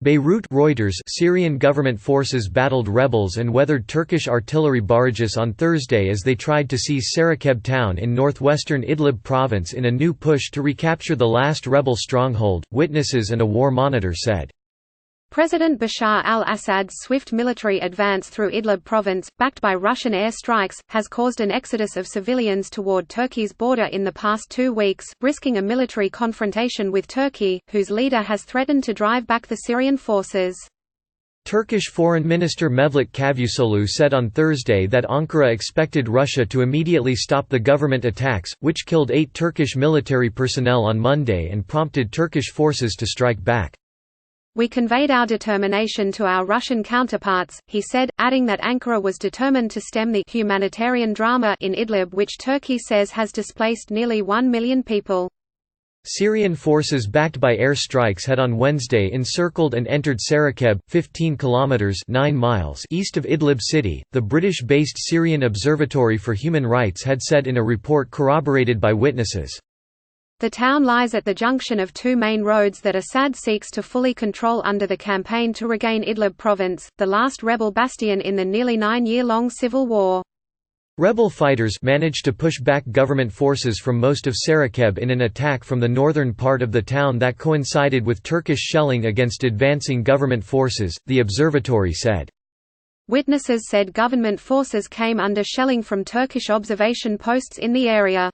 Beirut Reuters Syrian government forces battled rebels and weathered Turkish artillery barrages on Thursday as they tried to seize Saraqeb town in northwestern Idlib province in a new push to recapture the last rebel stronghold, witnesses and a war monitor said. President Bashar al-Assad's swift military advance through Idlib province, backed by Russian air strikes, has caused an exodus of civilians toward Turkey's border in the past 2 weeks, risking a military confrontation with Turkey, whose leader has threatened to drive back the Syrian forces. Turkish Foreign Minister Mevlut Cavusoglu said on Thursday that Ankara expected Russia to immediately stop the government attacks, which killed 8 Turkish military personnel on Monday and prompted Turkish forces to strike back. "We conveyed our determination to our Russian counterparts," he said, adding that Ankara was determined to stem the humanitarian drama in Idlib, which Turkey says has displaced nearly 1 million people. Syrian forces backed by air strikes had on Wednesday encircled and entered Saraqeb, 15 kilometers (9 miles) east of Idlib city, the British-based Syrian Observatory for Human Rights had said in a report corroborated by witnesses. The town lies at the junction of 2 main roads that Assad seeks to fully control under the campaign to regain Idlib province, the last rebel bastion in the nearly 9-year-long civil war. Rebel fighters managed to push back government forces from most of Saraqeb in an attack from the northern part of the town that coincided with Turkish shelling against advancing government forces, the observatory said. Witnesses said government forces came under shelling from Turkish observation posts in the area.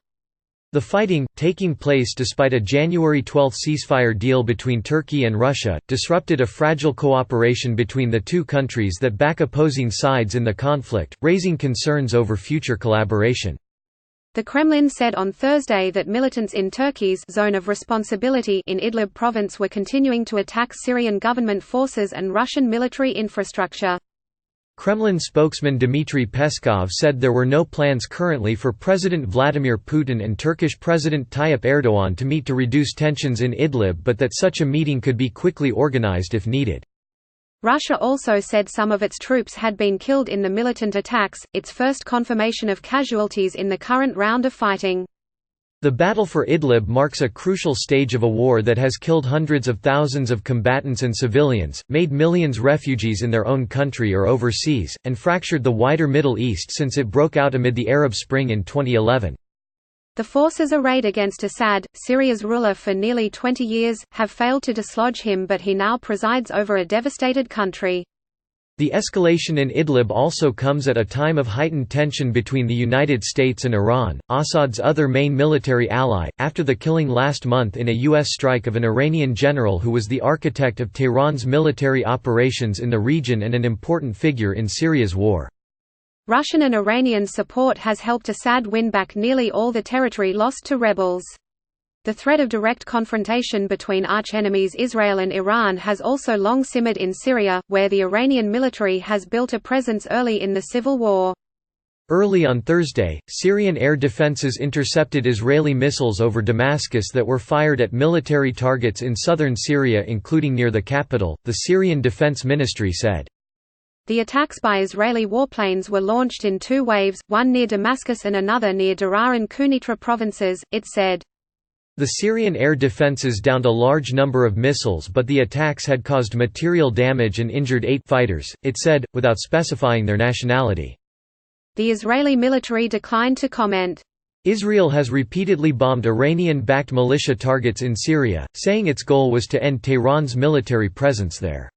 The fighting, taking place despite a January 12 ceasefire deal between Turkey and Russia, disrupted a fragile cooperation between the two countries that back opposing sides in the conflict, raising concerns over future collaboration. The Kremlin said on Thursday that militants in Turkey's zone of responsibility in Idlib province were continuing to attack Syrian government forces and Russian military infrastructure. Kremlin spokesman Dmitry Peskov said there were no plans currently for President Vladimir Putin and Turkish President Tayyip Erdogan to meet to reduce tensions in Idlib, but that such a meeting could be quickly organized if needed. Russia also said some of its troops had been killed in the militant attacks, its first confirmation of casualties in the current round of fighting. The battle for Idlib marks a crucial stage of a war that has killed hundreds of thousands of combatants and civilians, made millions refugees in their own country or overseas, and fractured the wider Middle East since it broke out amid the Arab Spring in 2011. The forces arrayed against Assad, Syria's ruler for nearly 20 years, have failed to dislodge him, but he now presides over a devastated country. The escalation in Idlib also comes at a time of heightened tension between the United States and Iran, Assad's other main military ally, after the killing last month in a U.S. strike of an Iranian general who was the architect of Tehran's military operations in the region and an important figure in Syria's war. Russian and Iranian support has helped Assad win back nearly all the territory lost to rebels. The threat of direct confrontation between arch-enemies Israel and Iran has also long simmered in Syria, where the Iranian military has built a presence early in the civil war. Early on Thursday, Syrian air defenses intercepted Israeli missiles over Damascus that were fired at military targets in southern Syria, including near the capital, the Syrian Defense Ministry said. The attacks by Israeli warplanes were launched in 2 waves, one near Damascus and another near Daraa and Quneitra provinces, it said. The Syrian air defenses downed a large number of missiles, but the attacks had caused material damage and injured 8 fighters, it said, without specifying their nationality. The Israeli military declined to comment. Israel has repeatedly bombed Iranian-backed militia targets in Syria, saying its goal was to end Tehran's military presence there.